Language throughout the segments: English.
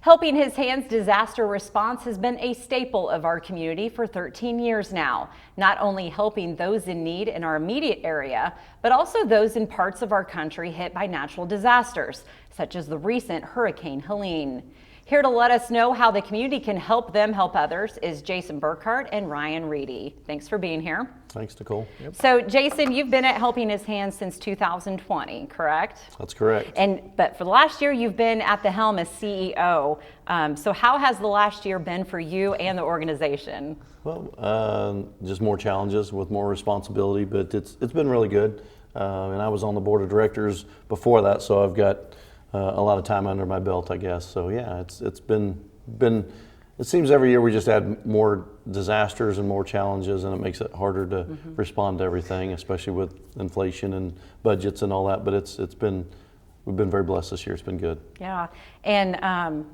Helping His Hands disaster response has been a staple of our community for 13 years now, not only helping those in need in our immediate area, but also those in parts of our country hit by natural disasters, such as the recent Hurricane Helene. Here to let us know how the community can help them help others is Jason Burkhart and Ryan Reedy. Thanks for being here. Thanks, Nicole. Yep. So, Jason, you've been at Helping His Hands since 2020, correct? That's correct. But for the last year, you've been at the helm as CEO. So how has the last year been for you and the organization? Well, just more challenges with more responsibility, but it's been really good. And I was on the board of directors before that, so I've got a lot of time under my belt, I guess. So yeah, it's been. It seems every year we just add more disasters and more challenges, and it makes it harder to respond to everything, especially with inflation and budgets and all that. But we've been very blessed this year. It's been good. Yeah, and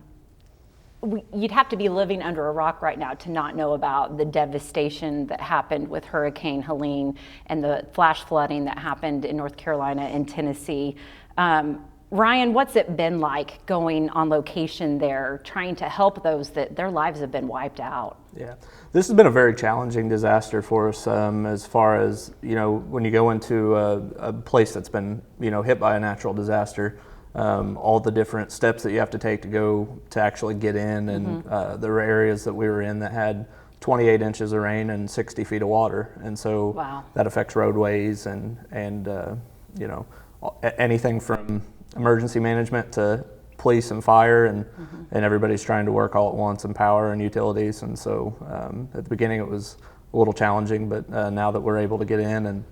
you'd have to be living under a rock right now to not know about the devastation that happened with Hurricane Helene and the flash flooding that happened in North Carolina and Tennessee. Ryan, what's it been like going on location there, trying to help those that their lives have been wiped out? Yeah, this has been a very challenging disaster for us as far as, when you go into a place that's been, hit by a natural disaster, all the different steps that you have to take to go to actually get in. And there were areas that we were in that had 28 inches of rain and 60 feet of water. And so that affects roadways and anything from emergency management to police and fire, and everybody's trying to work all at once, and power and utilities. And so at the beginning it was a little challenging, but now that we're able to get in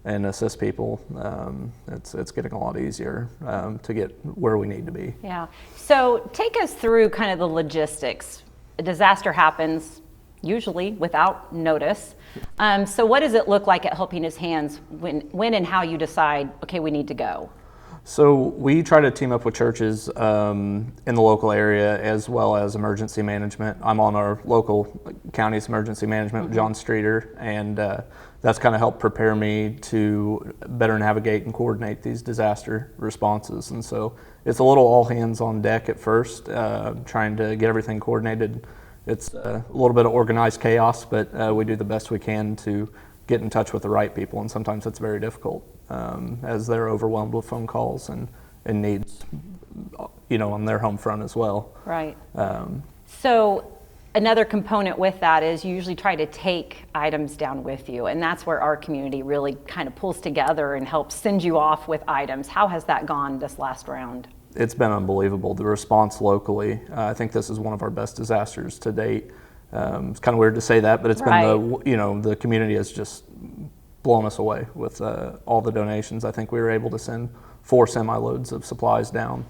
and assist people, it's getting a lot easier to get where we need to be. Yeah. So take us through kind of the logistics. A disaster happens usually without notice. So what does it look like at Helping His Hands when and how you decide, okay, we need to go? So we try to team up with churches in the local area as well as emergency management. I'm on our local county's emergency management with John Streeter, and that's kind of helped prepare me to better navigate and coordinate these disaster responses. And so it's a little all hands on deck at first, trying to get everything coordinated. It's a little bit of organized chaos, but we do the best we can to get in touch with the right people, and sometimes it's very difficult as they're overwhelmed with phone calls and needs, on their home front as well. Right. So another component with that is you usually try to take items down with you, and that's where our community really kind of pulls together and helps send you off with items. How has that gone this last round? It's been unbelievable, the response locally. I think this is one of our best disasters to date. It's kind of weird to say that, but it's been the community has just blown us away with all the donations. I think we were able to send 4 semi-loads of supplies down,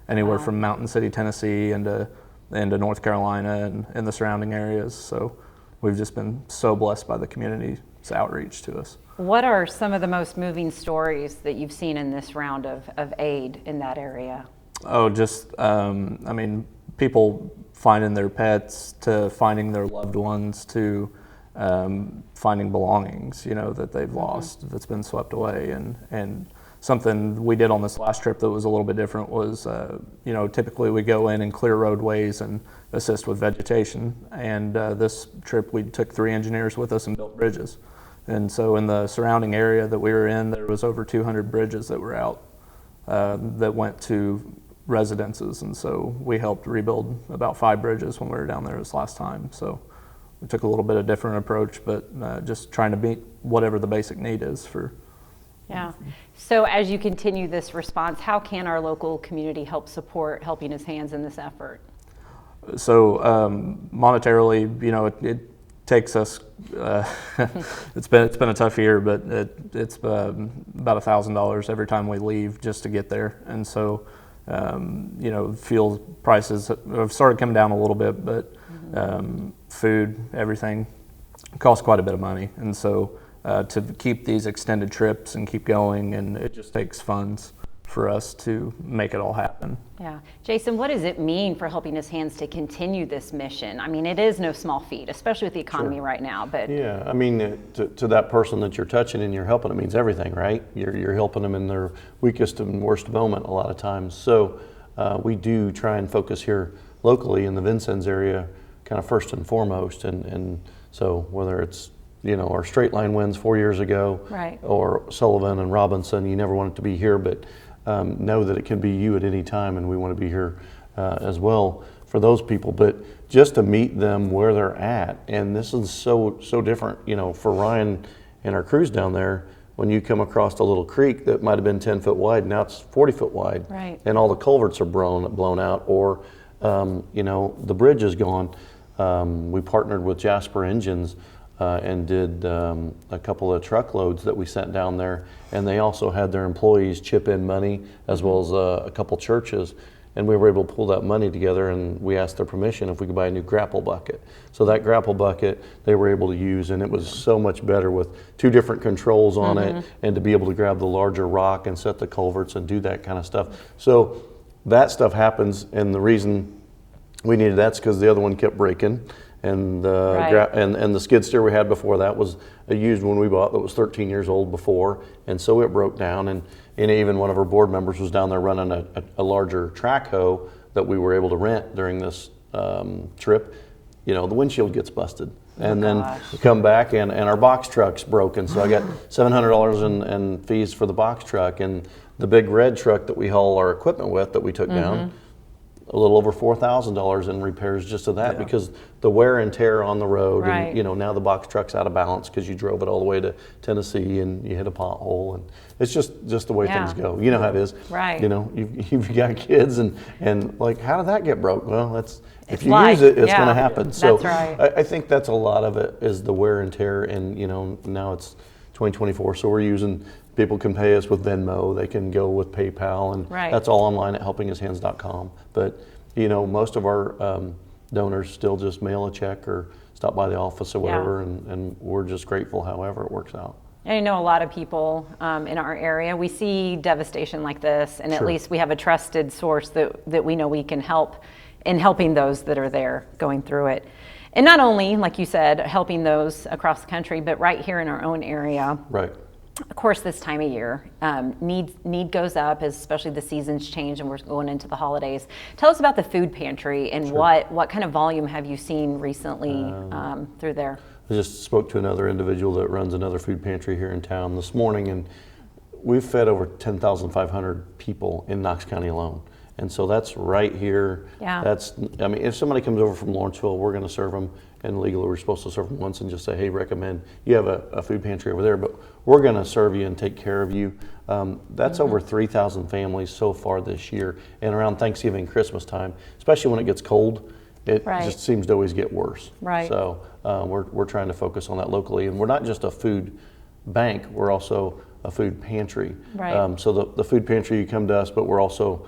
anywhere from Mountain City, Tennessee, into North Carolina and the surrounding areas. So we've just been so blessed by the community's outreach to us. What are some of the most moving stories that you've seen in this round of aid in that area? Oh, just, people finding their pets, to finding their loved ones, to finding belongings, that they've lost, that's been swept away. And something we did on this last trip that was a little bit different was, typically we go in and clear roadways and assist with vegetation. And this trip we took 3 engineers with us and built bridges. And so in the surrounding area that we were in, there was over 200 bridges that were out that went to residences. And so we helped rebuild about 5 bridges when we were down there this last time. So we took a little bit of different approach, but just trying to meet whatever the basic need is for. Yeah. So as you continue this response, how can our local community help support Helping His Hands in this effort? So monetarily, it takes us, it's been a tough year, but it's about $1,000 every time we leave just to get there. And so, fuel prices have started coming down a little bit, but food, everything costs quite a bit of money. And so to keep these extended trips and keep going, and it just takes funds for us to make it all happen. Yeah. Jason, what does it mean for Helping His Hands to continue this mission? I mean, it is no small feat, especially with the economy right now. But yeah, I mean, to that person that you're touching and you're helping, it means everything, right? You're helping them in their weakest and worst moment a lot of times. So we do try and focus here locally in the Vincennes area, kind of first and foremost. And so whether it's, our straight line wins 4 years ago, Right. or Sullivan and Robinson, you never want it to be here, but know that it can be you at any time, and we want to be here as well for those people. But just to meet them where they're at, and this is so different, for Ryan and our crews down there. When you come across a little creek that might have been 10 foot wide, now it's 40 foot wide, Right. and all the culverts are blown out, or the bridge is gone. We partnered with Jasper Engines and did a couple of truckloads that we sent down there, and they also had their employees chip in money, as well as a couple churches, and we were able to pull that money together, and we asked their permission if we could buy a new grapple bucket. So that grapple bucket they were able to use, and it was so much better with 2 different controls on it, and to be able to grab the larger rock and set the culverts and do that kind of stuff. So that stuff happens, and the reason we needed that's because the other one kept breaking. And Right. and the skid steer we had before that was a used one we bought that was 13 years old before, and so it broke down. And even one of our board members was down there running a larger track hoe that we were able to rent during this trip. The windshield gets busted, and then we come back and our box truck's broken. So I got $700 in fees for the box truck, and the big red truck that we haul our equipment with that we took down. A little over $4,000 in repairs just of that, because the wear and tear on the road, Right. and now the box truck's out of balance because you drove it all the way to Tennessee and you hit a pothole, and it's just the way Yeah. things go. You know how it is. Right. You've got kids and like, how did that get broke? Well, if It's you life. use it, it's Yeah. going to happen. So That's right. I think that's a lot of it is the wear and tear, and now it's 2024, so we're using. People can pay us with Venmo, they can go with PayPal, and Right. that's all online at helpinghishands.com. But, most of our donors still just mail a check or stop by the office or whatever, and we're just grateful however it works out. And I know a lot of people in our area, we see devastation like this, and at Sure. least we have a trusted source that we know we can help in helping those that are there going through it. And not only, like you said, helping those across the country, but right here in our own area. Right. Of course, this time of year, need goes up, especially the seasons change and we're going into the holidays. Tell us about the food pantry and what kind of volume have you seen recently through there? I just spoke to another individual that runs another food pantry here in town this morning, and we've fed over 10,500 people in Knox County alone. And so that's right here. Yeah. If somebody comes over from Lawrenceville, we're going to serve them, and legally we're supposed to serve them once and just say, hey, recommend you have a food pantry over there, but we're going to serve you and take care of you. That's over 3,000 families so far this year, and around Thanksgiving, Christmas time, especially when it gets cold, it Right. just seems to always get worse. Right. So we're trying to focus on that locally, and we're not just a food bank, we're also a food pantry. Right. So the food pantry, you come to us, but we're also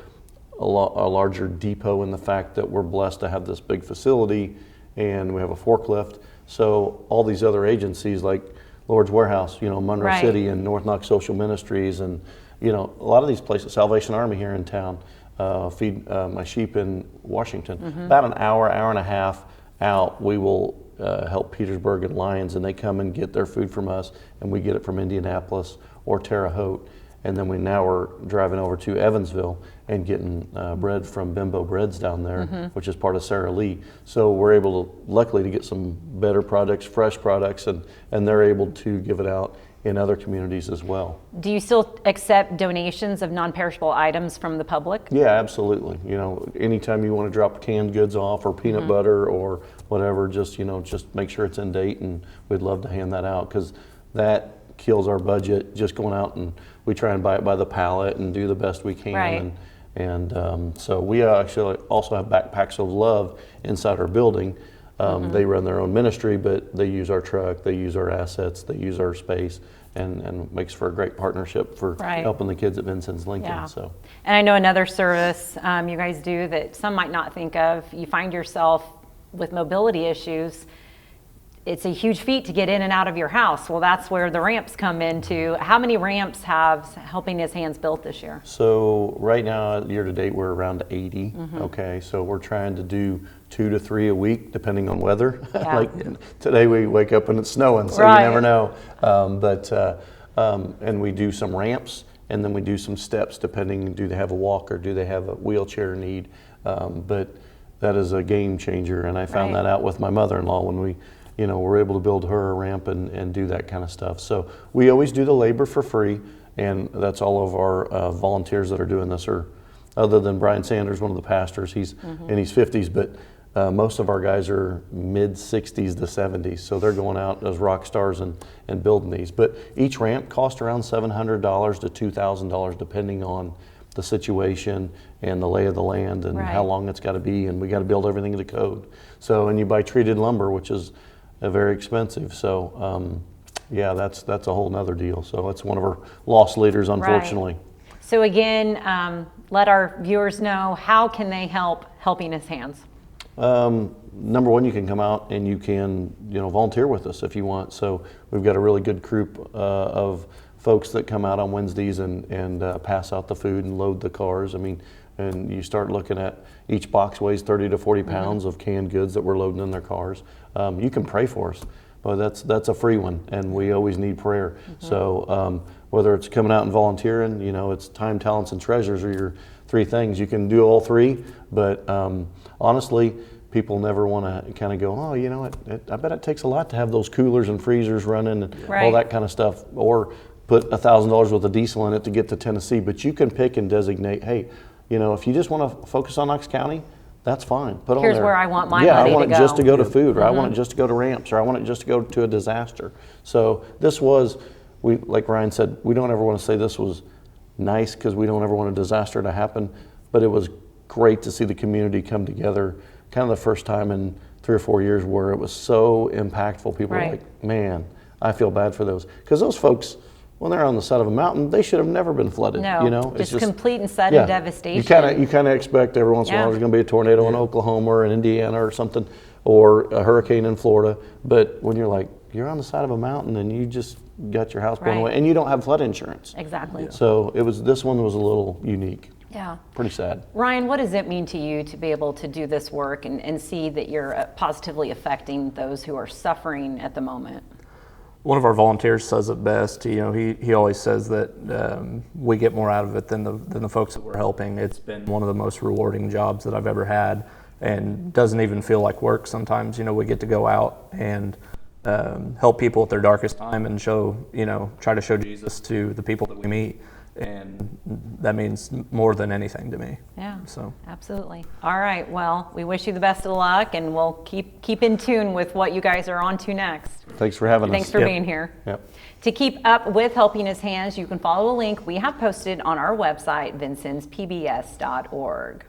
a larger depot in the fact that we're blessed to have this big facility, and we have a forklift. So all these other agencies like Lord's Warehouse, Monroe Right. City and North Knox Social Ministries, and a lot of these places, Salvation Army here in town, feed my sheep in Washington. About an hour and a half out, we will help Petersburg and Lyons, and they come and get their food from us, and we get it from Indianapolis or Terre Haute. And then we're driving over to Evansville and getting bread from Bimbo Breads down there, which is part of Sara Lee. So we're able to, luckily, to get some better products, fresh products, and they're able to give it out in other communities as well. Do you still accept donations of non-perishable items from the public? Yeah, absolutely. Anytime you want to drop canned goods off or peanut butter or whatever, just make sure it's in date, and we'd love to hand that out, because that kills our budget just going out, and we try and buy it by the pallet and do the best we can. Right. And so we actually also have Backpacks of Love inside our building. They run their own ministry, but they use our truck, they use our assets, they use our space, and makes for a great partnership for Right. helping the kids at Vincennes Lincoln. Yeah. So. And I know another service you guys do that some might not think of. You find yourself with mobility issues. It's a huge feat to get in and out of your house. Well, that's where the ramps come into. How many ramps have Helping His Hands built this year? So right now, year to date, we're around 80. Okay, so we're trying to do 2 to 3 a week, depending on weather. Yeah. Like today, we wake up and it's snowing, so Right. you never know. And we do some ramps, and then we do some steps depending, do they have a walker, do they have a wheelchair need, but that is a game changer, and I found Right. that out with my mother-in-law when we were able to build her a ramp and do that kind of stuff. So we always do the labor for free, and that's all of our volunteers that are doing this, or other than Brian Sanders, one of the pastors, he's in his 50s, but most of our guys are mid 60s to 70s, so they're going out as rock stars and building these. But each ramp costs around $700 to $2,000 depending on the situation and the lay of the land and how long it's got to be, and we got to build everything to code. So, and you buy treated lumber, which is very expensive. So yeah, that's a whole nother deal. So it's one of our lost leaders, unfortunately. So again, let our viewers know, how can they help Helping His Hands? Number one, you can come out and you can volunteer with us if you want. So we've got a really good group of folks that come out on Wednesdays and pass out the food and load the cars. I mean, and you start looking at each box weighs 30 to 40 pounds of canned goods that we're loading in their cars. You can pray for us, but that's a free one, and we always need prayer. So whether it's coming out and volunteering, it's time, talents, and treasures are your three things. You can do all three, but honestly, people never want to kind of go, oh, I bet it takes a lot to have those coolers and freezers running and all that kind of stuff, or put $1,000 worth of diesel in it to get to Tennessee. But you can pick and designate, hey, if you just want to focus on Knox County, that's fine. Put on Here's there. where I want my money to I want go. it just to go to food, or I want it just to go to ramps, or I want it just to go to a disaster. So this was, like Ryan said, we don't ever want to say this was nice because we don't ever want a disaster to happen, but it was great to see the community come together, kind of the first time in 3 or 4 years where it was so impactful. People were like, man, I feel bad for those. Because those folks, when they're on the side of a mountain, they should have never been flooded. No, just complete and sudden devastation. You kind of expect every once in a while there's going to be a tornado in Oklahoma or in Indiana or something, or a hurricane in Florida. But when you're on the side of a mountain and you just got your house blown away, and you don't have flood insurance. Exactly. So this one was a little unique. Yeah. Pretty sad. Ryan, what does it mean to you to be able to do this work and see that you're positively affecting those who are suffering at the moment? One of our volunteers says it best. He always says that we get more out of it than the folks that we're helping. It's been one of the most rewarding jobs that I've ever had, and doesn't even feel like work sometimes. We get to go out and help people at their darkest time and try to show Jesus to the people that we meet. And that means more than anything to me. Yeah, so absolutely. All right, well, we wish you the best of luck, and we'll keep in tune with what you guys are on to next. Thanks for having us. Thanks for being here. Yep. To keep up with Helping His Hands, you can follow a link we have posted on our website, vincentspbs.org.